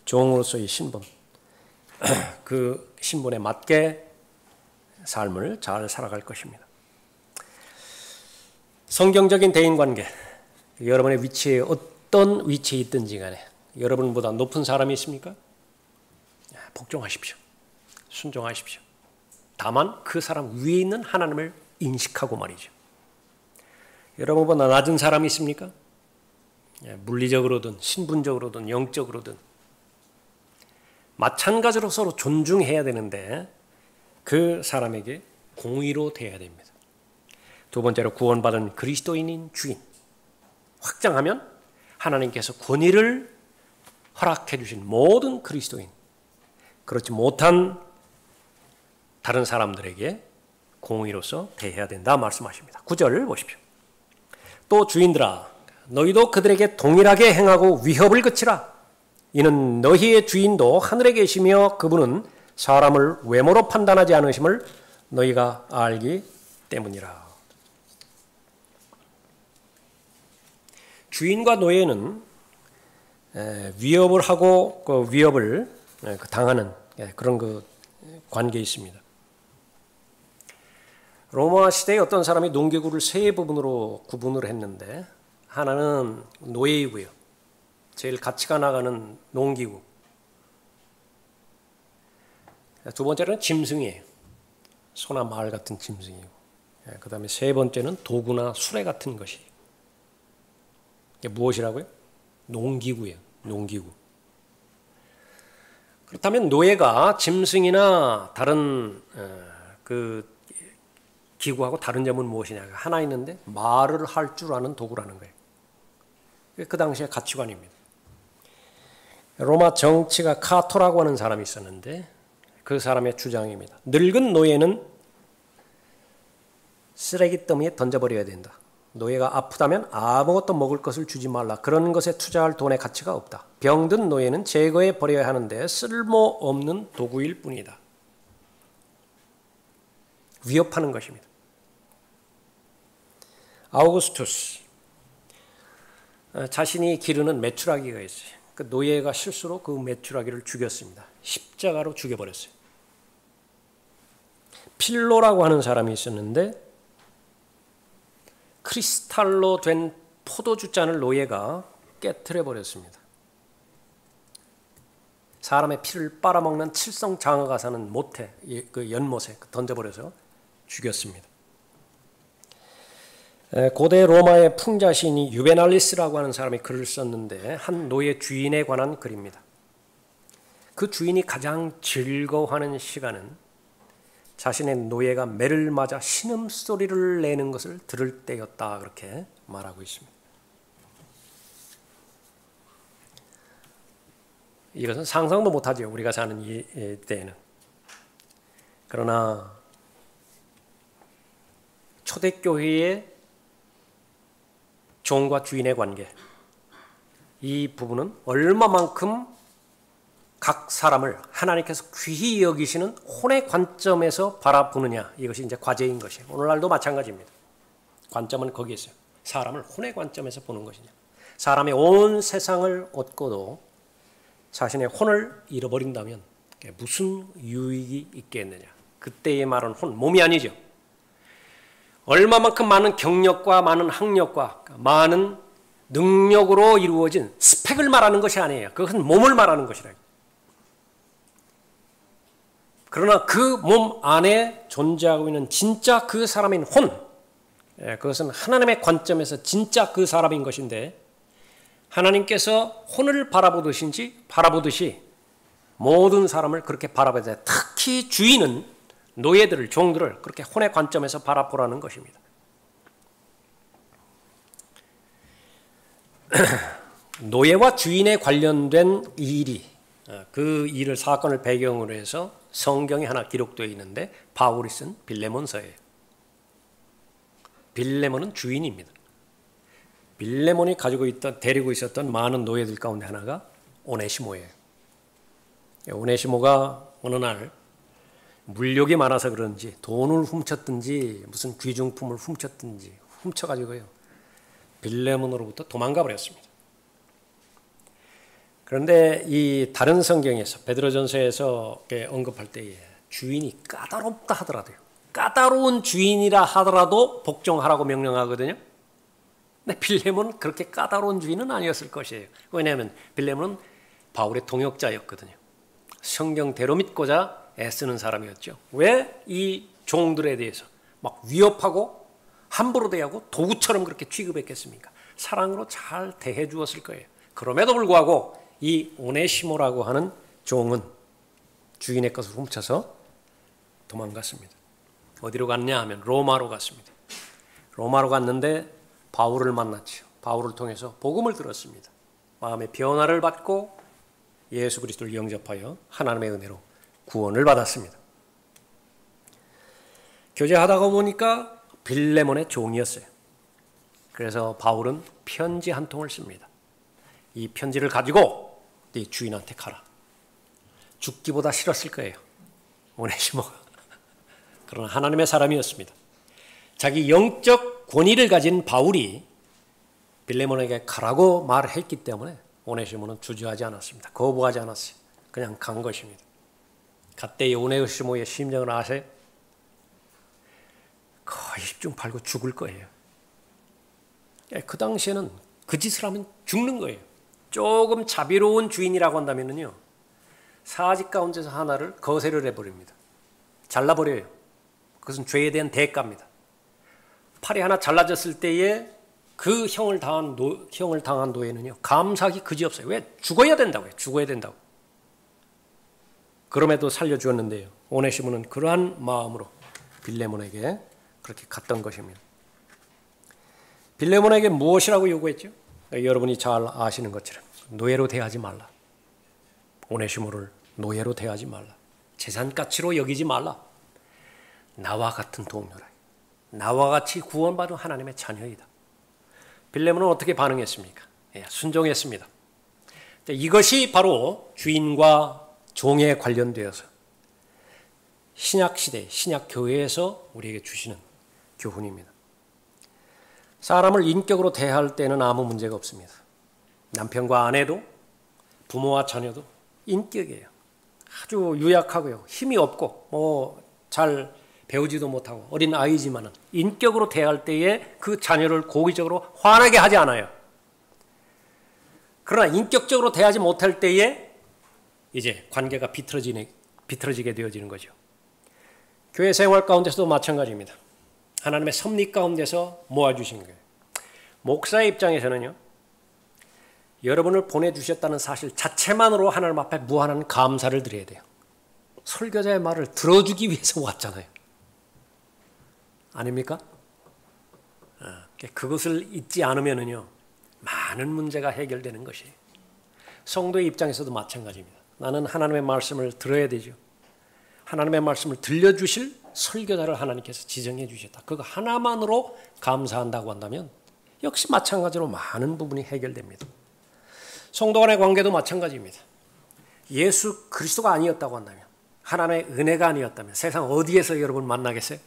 종으로서의 신분, 그 신분에 맞게 삶을 잘 살아갈 것입니다. 성경적인 대인관계, 여러분의 위치에 어떤 위치에 있든지 간에 여러분보다 높은 사람이 있습니까? 복종하십시오. 순종하십시오. 다만 그 사람 위에 있는 하나님을 인식하고 말이죠. 여러분보다 낮은 사람이 있습니까? 물리적으로든 신분적으로든 영적으로든 마찬가지로 서로 존중해야 되는데 그 사람에게 공의로 대해야 됩니다. 두 번째로 구원받은 그리스도인인 주인. 확장하면 하나님께서 권위를 허락해 주신 모든 그리스도인, 그렇지 못한 다른 사람들에게 공의로서 대해야 된다 말씀하십니다. 9절 보십시오. 또 주인들아 너희도 그들에게 동일하게 행하고 위협을 그치라. 이는 너희의 주인도 하늘에 계시며 그분은 사람을 외모로 판단하지 않으심을 너희가 알기 때문이라. 주인과 노예는 위협을 하고 그 위협을 당하는 그런 그 관계에 있습니다. 로마 시대에 어떤 사람이 농기구를 세 부분으로 구분을 했는데 하나는 노예이고요. 제일 가치가 나가는 농기구. 두 번째는 짐승이에요. 소나 말 같은 짐승이고. 그 다음에 세 번째는 도구나 수레 같은 것이. 이게 무엇이라고요? 농기구예요. 농기구. 그렇다면 노예가 짐승이나 다른 그 기구하고 다른 점은 무엇이냐? 하나 있는데 말을 할 줄 아는 도구라는 거예요. 그 당시의 가치관입니다. 로마 정치가 카토라고 하는 사람이 있었는데 그 사람의 주장입니다. 늙은 노예는 쓰레기 더미에 던져버려야 된다. 노예가 아프다면 아무것도 먹을 것을 주지 말라. 그런 것에 투자할 돈의 가치가 없다. 병든 노예는 제거해 버려야 하는데 쓸모없는 도구일 뿐이다. 위협하는 것입니다. 아우구스투스 자신이 기르는 메추라기가 있어요. 그 노예가 실수로 그 메추라기를 죽였습니다. 십자가로 죽여버렸어요. 필로라고 하는 사람이 있었는데 크리스탈로 된 포도주 잔을 노예가 깨트려 버렸습니다. 사람의 피를 빨아먹는 칠성장어가 사는 모태, 그 연못에 던져버려서 죽였습니다. 고대 로마의 풍자시인이 유베날리스라고 하는 사람이 글을 썼는데 한 노예 주인에 관한 글입니다. 그 주인이 가장 즐거워하는 시간은 자신의 노예가 매를 맞아 신음소리를 내는 것을 들을 때였다. 그렇게 말하고 있습니다. 이것은 상상도 못하죠. 우리가 사는 이 때에는. 그러나 초대교회의 종과 주인의 관계, 이 부분은 얼마만큼 각 사람을 하나님께서 귀히 여기시는 혼의 관점에서 바라보느냐, 이것이 이제 과제인 것이에요. 오늘날도 마찬가지입니다. 관점은 거기에 있어요. 사람을 혼의 관점에서 보는 것이냐. 사람의 온 세상을 얻고도 자신의 혼을 잃어버린다면 무슨 유익이 있겠느냐. 그때의 말은 혼, 몸이 아니죠. 얼마만큼 많은 경력과 많은 학력과 많은 능력으로 이루어진 스펙을 말하는 것이 아니에요. 그것은 몸을 말하는 것이라. 그러나 그 몸 안에 존재하고 있는 진짜 그 사람인 혼, 그것은 하나님의 관점에서 진짜 그 사람인 것인데 하나님께서 혼을 바라보듯이 모든 사람을 그렇게 바라봐야 돼. 특히 주인은 노예들을, 종들을 그렇게 혼의 관점에서 바라보라는 것입니다. 노예와 주인에 관련된 일이, 그 일을 사건을 배경으로 해서 성경에 하나 기록되어 있는데 바울이 쓴 빌레몬서예요. 빌레몬은 주인입니다. 빌레몬이 데리고 있었던 많은 노예들 가운데 하나가 오네시모예요. 오네시모가 어느 날 물욕이 많아서 그런지 돈을 훔쳤든지 무슨 귀중품을 훔쳤든지 훔쳐가지고요 빌레몬으로부터 도망가 버렸습니다. 그런데 이 다른 성경에서 베드로전서에서 언급할 때에 주인이 까다롭다 하더라도요, 까다로운 주인이라 하더라도 복종하라고 명령하거든요. 근데 빌레몬은 그렇게 까다로운 주인은 아니었을 것이에요. 왜냐하면 빌레몬은 바울의 동역자였거든요. 성경대로 믿고자 애쓰는 사람이었죠. 왜 이 종들에 대해서 막 위협하고 함부로 대하고 도구처럼 그렇게 취급했겠습니까? 사랑으로 잘 대해 주었을 거예요. 그럼에도 불구하고 이 오네시모라고 하는 종은 주인의 것을 훔쳐서 도망갔습니다. 어디로 갔냐 하면 로마로 갔습니다. 로마로 갔는데 바울을 만났죠. 바울을 통해서 복음을 들었습니다. 마음의 변화를 받고 예수 그리스도를 영접하여 하나님의 은혜로 구원을 받았습니다. 교제하다가 보니까 빌레몬의 종이었어요. 그래서 바울은 편지 한 통을 씁니다. 이 편지를 가지고 네 주인한테 가라. 죽기보다 싫었을 거예요. 오네시모가. 그러나 하나님의 사람이었습니다. 자기 영적 권위를 가진 바울이 빌레몬에게 가라고 말을 했기 때문에 오네시모는 주저하지 않았습니다. 거부하지 않았어요. 그냥 간 것입니다. 그때 오네시모의 심정을 아세요? 거의 10중 8구 죽을 거예요. 그 당시에는 그 짓을 하면 죽는 거예요. 조금 자비로운 주인이라고 한다면요, 사직 가운데서 하나를 거세를 해버립니다. 잘라버려요. 그것은 죄에 대한 대가입니다. 팔이 하나 잘라졌을 때에 그 형을 당한 노예는요, 감사하기 그지없어요. 왜? 죽어야 된다고요. 죽어야 된다고. 그럼에도 살려주었는데요, 오네시모는 그러한 마음으로 빌레몬에게 그렇게 갔던 것입니다. 빌레몬에게 무엇이라고 요구했죠? 여러분이 잘 아시는 것처럼 노예로 대하지 말라. 오네시모를 노예로 대하지 말라. 재산가치로 여기지 말라. 나와 같은 동료라. 나와 같이 구원받은 하나님의 자녀이다. 빌레몬은 어떻게 반응했습니까? 순종했습니다. 이것이 바로 주인과 종에 관련되어서 신약시대, 신약교회에서 우리에게 주시는 교훈입니다. 사람을 인격으로 대할 때는 아무 문제가 없습니다. 남편과 아내도 부모와 자녀도 인격이에요. 아주 유약하고요, 힘이 없고 잘 배우지도 못하고 어린 아이지만은 인격으로 대할 때에 그 자녀를 고의적으로 화나게 하지 않아요. 그러나 인격적으로 대하지 못할 때에 이제 관계가 비틀어지게 되어지는 거죠. 교회 생활 가운데서도 마찬가지입니다. 하나님의 섭리 가운데서 모아주신 거예요. 목사의 입장에서는요, 여러분을 보내주셨다는 사실 자체만으로 하나님 앞에 무한한 감사를 드려야 돼요. 설교자의 말을 들어주기 위해서 왔잖아요. 아닙니까? 그것을 잊지 않으면요, 많은 문제가 해결되는 것이에요. 성도의 입장에서도 마찬가지입니다. 나는 하나님의 말씀을 들어야 되죠. 하나님의 말씀을 들려주실 설교자를 하나님께서 지정해 주셨다. 그거 하나만으로 감사한다고 한다면 역시 마찬가지로 많은 부분이 해결됩니다. 성도 간의 관계도 마찬가지입니다. 예수 그리스도가 아니었다고 한다면, 하나님의 은혜가 아니었다면 세상 어디에서 여러분 만나겠어요?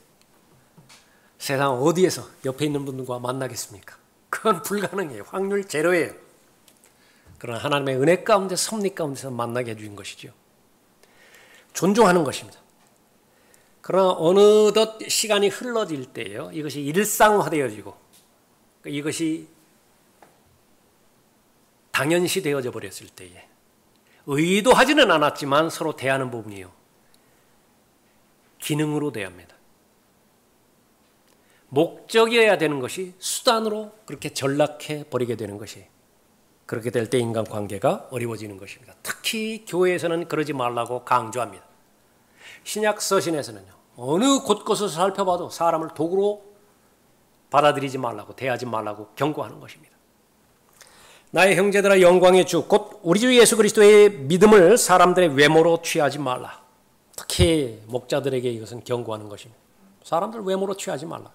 세상 어디에서 옆에 있는 분들과 만나겠습니까? 그건 불가능해요. 확률 제로예요. 그러나 하나님의 은혜 가운데, 섭리 가운데서 만나게 해주신 것이죠. 존중하는 것입니다. 그러나 어느덧 시간이 흘러질 때요, 이것이 일상화되어지고 이것이 당연시 되어져 버렸을 때에 의도하지는 않았지만 서로 대하는 부분이요, 기능으로 대합니다. 목적이어야 되는 것이 수단으로 그렇게 전락해 버리게 되는 것이, 그렇게 될 때 인간관계가 어려워지는 것입니다. 특히 교회에서는 그러지 말라고 강조합니다. 신약 서신에서는요, 어느 곳곳을 살펴봐도 사람을 도구로 받아들이지 말라고, 대하지 말라고 경고하는 것입니다. 나의 형제들아, 영광의 주 곧 우리 주 예수 그리스도의 믿음을 사람들의 외모로 취하지 말라. 특히 목자들에게 이것은 경고하는 것입니다. 사람들 외모로 취하지 말라.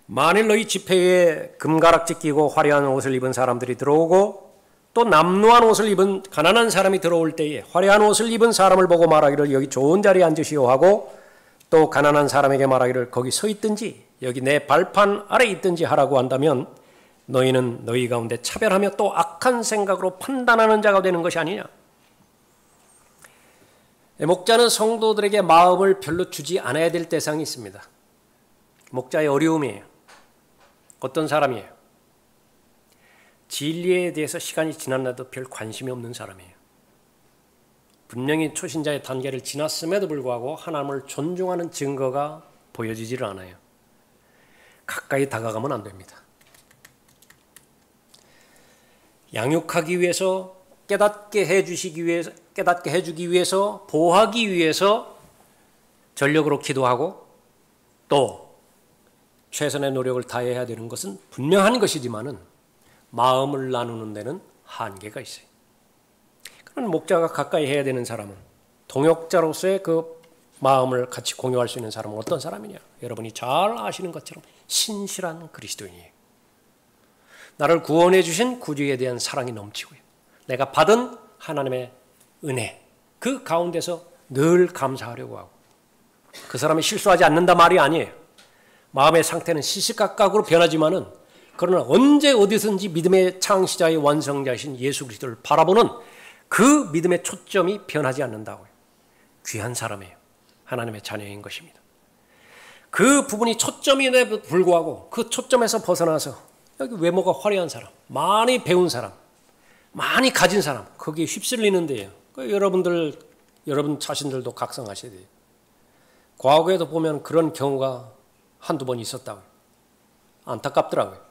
만일 너희 집회에 금가락지 끼고 화려한 옷을 입은 사람들이 들어오고 또 남루한 옷을 입은 가난한 사람이 들어올 때에 화려한 옷을 입은 사람을 보고 말하기를 여기 좋은 자리에 앉으시오 하고, 또 가난한 사람에게 말하기를 거기 서 있든지 여기 내 발판 아래 있든지 하라고 한다면 너희는 너희 가운데 차별하며 또 악한 생각으로 판단하는 자가 되는 것이 아니냐. 목자는 성도들에게 마음을 별로 주지 않아야 될 대상이 있습니다. 목자의 어려움이에요. 어떤 사람이에요? 진리에 대해서 시간이 지났나도 별 관심이 없는 사람이에요. 분명히 초신자의 단계를 지났음에도 불구하고 하나님을 존중하는 증거가 보여지지를 않아요. 가까이 다가가면 안 됩니다. 양육하기 위해서, 깨닫게 해주기 위해서, 보호하기 위해서 전력으로 기도하고 또 최선의 노력을 다해야 되는 것은 분명한 것이지만은 마음을 나누는 데는 한계가 있어요. 그런 목자가 가까이 해야 되는 사람은, 동역자로서의 그 마음을 같이 공유할 수 있는 사람은 어떤 사람이냐? 여러분이 잘 아시는 것처럼 신실한 그리스도인이에요. 나를 구원해 주신 구주에 대한 사랑이 넘치고요. 내가 받은 하나님의 은혜, 그 가운데서 늘 감사하려고 하고, 그 사람이 실수하지 않는다 말이 아니에요. 마음의 상태는 시시각각으로 변하지만은, 그러나 언제 어디든지 믿음의 창시자의 완성자이신 예수 그리스도를 바라보는 그 믿음의 초점이 변하지 않는다고요. 귀한 사람이에요. 하나님의 자녀인 것입니다. 그 부분이 초점임에도 불구하고 그 초점에서 벗어나서 여기 외모가 화려한 사람, 많이 배운 사람, 많이 가진 사람, 거기에 휩쓸리는데요. 여러분 자신들도 각성하셔야 돼요. 과거에도 보면 그런 경우가 한두 번 있었다고요. 안타깝더라고요.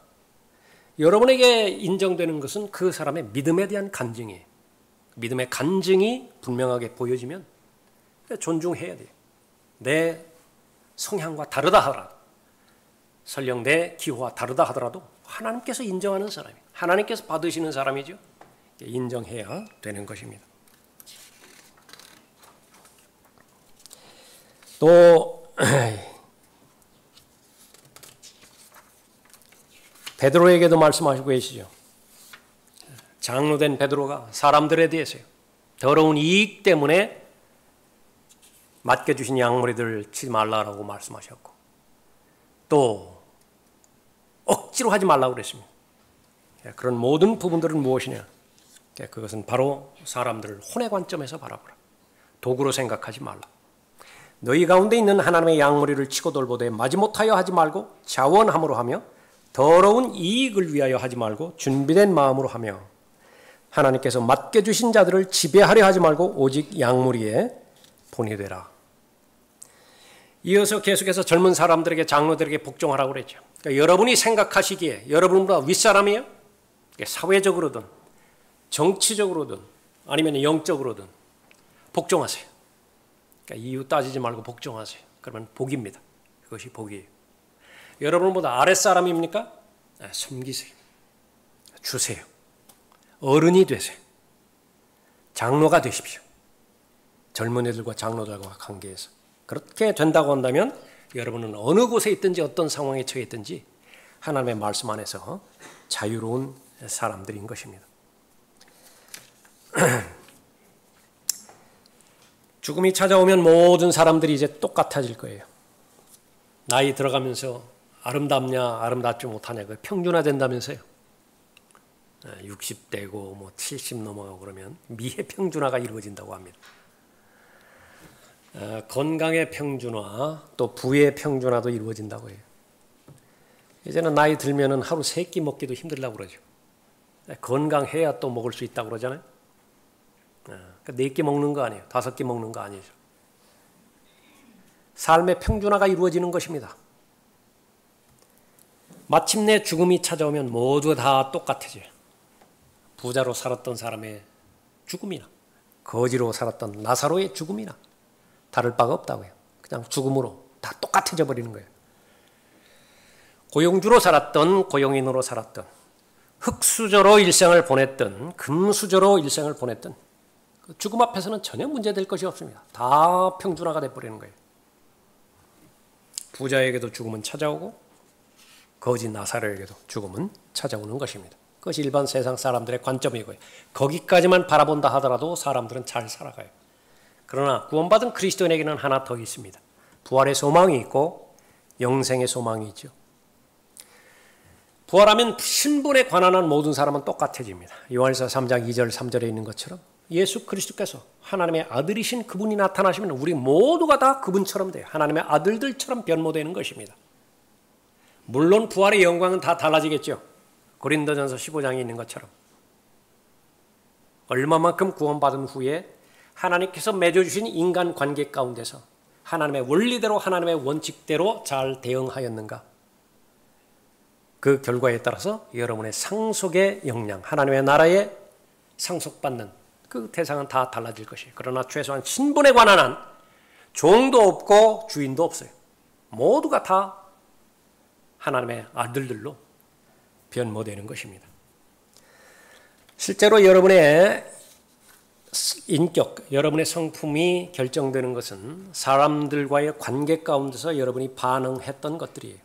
여러분에게 인정되는 것은 그 사람의 믿음에 대한 간증이에요. 믿음의 간증이 분명하게 보여지면 존중해야 돼요. 내 성향과 다르다 하더라도, 설령 내 기호와 다르다 하더라도 하나님께서 인정하는 사람이에요. 하나님께서 받으시는 사람이죠. 인정해야 되는 것입니다. 또 베드로에게도 말씀하시고 계시죠. 장로된 베드로가 사람들에 대해서요, 더러운 이익 때문에 맡겨주신 양머리들 치지 말라고 말씀하셨고, 또 억지로 하지 말라고 그랬습니다. 그런 모든 부분들은 무엇이냐? 그것은 바로 사람들을 혼의 관점에서 바라보라. 도구로 생각하지 말라. 너희 가운데 있는 하나님의 양머리를 치고 돌보되 마지못하여 하지 말고 자원함으로 하며 더러운 이익을 위하여 하지 말고 준비된 마음으로 하며 하나님께서 맡겨주신 자들을 지배하려 하지 말고 오직 양무리에 본이 되라. 이어서 계속해서 젊은 사람들에게, 장로들에게 복종하라고 그랬죠. 그러니까 여러분이 생각하시기에 여러분보다 윗사람이에요? 사회적으로든 정치적으로든 아니면 영적으로든 복종하세요. 그러니까 이유 따지지 말고 복종하세요. 그러면 복입니다. 그것이 복이에요. 여러분보다 아랫사람입니까? 섬기세요. 주세요. 어른이 되세요. 장로가 되십시오. 젊은 애들과 장로들과 관계에서. 그렇게 된다고 한다면 여러분은 어느 곳에 있든지 어떤 상황에 처해 있든지 하나님의 말씀 안에서 자유로운 사람들인 것입니다. 죽음이 찾아오면 모든 사람들이 이제 똑같아질 거예요. 나이 들어가면서 아름답냐 아름답지 못하냐 그 평준화된다면서요. 60대고 뭐 70 넘어가고 그러면 미의 평준화가 이루어진다고 합니다. 건강의 평준화 또 부의 평준화도 이루어진다고 해요. 이제는 나이 들면은 하루 3끼 먹기도 힘들다고 그러죠. 건강해야 또 먹을 수 있다고 그러잖아요. 4끼 먹는 거 아니에요. 5끼 먹는 거 아니죠. 삶의 평준화가 이루어지는 것입니다. 마침내 죽음이 찾아오면 모두 다 똑같아져요. 부자로 살았던 사람의 죽음이나 거지로 살았던 나사로의 죽음이나 다를 바가 없다고요. 그냥 죽음으로 다 똑같아져 버리는 거예요. 고용주로 살았던 고용인으로 살았던 흙수저로 일생을 보냈던 금수저로 일생을 보냈던 죽음 앞에서는 전혀 문제될 것이 없습니다. 다 평준화가 돼버리는 거예요. 부자에게도 죽음은 찾아오고 거지 나사로에게도 죽음은 찾아오는 것입니다. 그것이 일반 세상 사람들의 관점이고요. 거기까지만 바라본다 하더라도 사람들은 잘 살아가요. 그러나 구원받은 그리스도인에게는 하나 더 있습니다. 부활의 소망이 있고 영생의 소망이 있죠. 부활하면 신분에 관한 한 모든 사람은 똑같아집니다. 요한일서 3장 2절 3절에 있는 것처럼 예수 그리스도께서 하나님의 아들이신 그분이 나타나시면 우리 모두가 다 그분처럼 돼요. 하나님의 아들들처럼 변모되는 것입니다. 물론 부활의 영광은 다 달라지겠죠. 고린도전서 15장에 있는 것처럼 얼마만큼 구원받은 후에 하나님께서 맺어주신 인간관계 가운데서 하나님의 원리대로 하나님의 원칙대로 잘 대응하였는가. 그 결과에 따라서 여러분의 상속의 역량, 하나님의 나라에 상속받는 그 대상은 다 달라질 것이에요. 그러나 최소한 신분에 관한 한 종도 없고 주인도 없어요. 모두가 다 하나님의 아들들로 변모되는 것입니다. 실제로 여러분의 인격, 여러분의 성품이 결정되는 것은 사람들과의 관계 가운데서 여러분이 반응했던 것들이에요.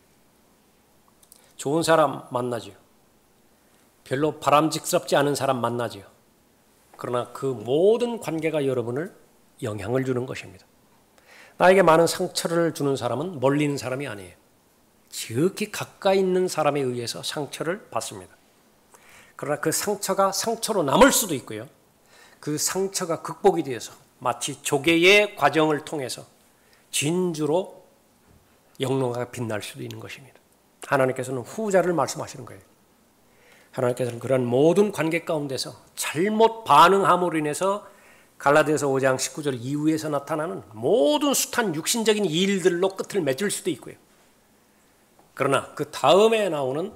좋은 사람 만나죠. 별로 바람직스럽지 않은 사람 만나죠. 그러나 그 모든 관계가 여러분을 영향을 주는 것입니다. 나에게 많은 상처를 주는 사람은 멀리 있는 사람이 아니에요. 지극히 가까이 있는 사람에 의해서 상처를 받습니다. 그러나 그 상처가 상처로 남을 수도 있고요. 그 상처가 극복이 되어서 마치 조개의 과정을 통해서 진주로 영롱하게 빛날 수도 있는 것입니다. 하나님께서는 후자를 말씀하시는 거예요. 하나님께서는 그런 모든 관계 가운데서 잘못 반응함으로 인해서 갈라디아서 5장 19절 이후에서 나타나는 모든 숱한 육신적인 일들로 끝을 맺을 수도 있고요. 그러나 그 다음에 나오는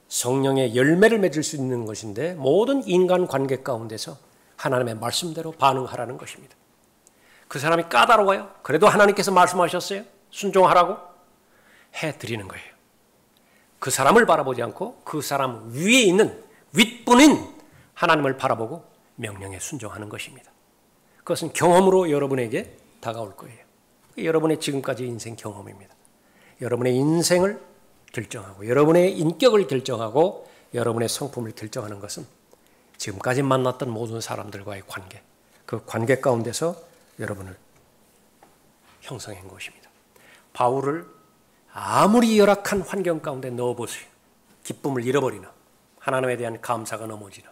성령의 열매를 맺을 수 있는 것인데 모든 인간 관계 가운데서 하나님의 말씀대로 반응하라는 것입니다. 그 사람이 까다로워요. 그래도 하나님께서 말씀하셨어요. 순종하라고 해드리는 거예요. 그 사람을 바라보지 않고 그 사람 위에 있는 윗분인 하나님을 바라보고 명령에 순종하는 것입니다. 그것은 경험으로 여러분에게 다가올 거예요. 여러분의 지금까지 인생 경험입니다. 여러분의 인생을 결정하고 여러분의 인격을 결정하고 여러분의 성품을 결정하는 것은 지금까지 만났던 모든 사람들과의 관계, 그 관계 가운데서 여러분을 형성한 것입니다. 바울을 아무리 열악한 환경 가운데 넣어보세요. 기쁨을 잃어버리나 하나님에 대한 감사가 넘어지나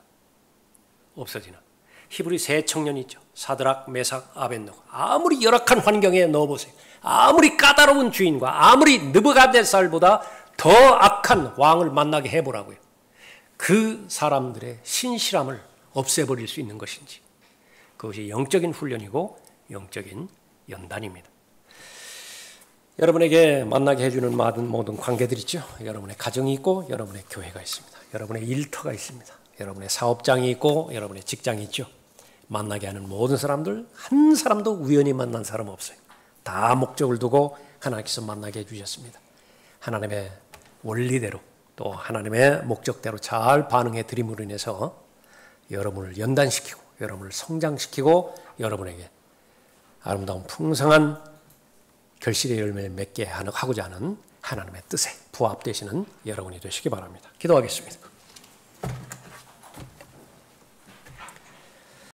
없어지나. 히브리 세 청년이 있죠. 사드락, 메삭, 아벳노고. 아무리 열악한 환경에 넣어보세요. 아무리 까다로운 주인과 아무리 느부갓네살보다 더 악한 왕을 만나게 해보라고요. 그 사람들의 신실함을 없애버릴 수 있는 것인지. 그것이 영적인 훈련이고 영적인 연단입니다. 여러분에게 만나게 해주는 모든 관계들 있죠. 여러분의 가정이 있고 여러분의 교회가 있습니다. 여러분의 일터가 있습니다. 여러분의 사업장이 있고 여러분의 직장이 있죠. 만나게 하는 모든 사람들 한 사람도 우연히 만난 사람 없어요. 다 목적을 두고 하나님께서 만나게 해주셨습니다. 하나님의 원리대로 또 하나님의 목적대로 잘 반응해 드림으로 인해서 여러분을 연단시키고 여러분을 성장시키고 여러분에게 아름다운 풍성한 결실의 열매를 맺게 하고자 하는 하나님의 뜻에 부합되시는 여러분이 되시기 바랍니다. 기도하겠습니다.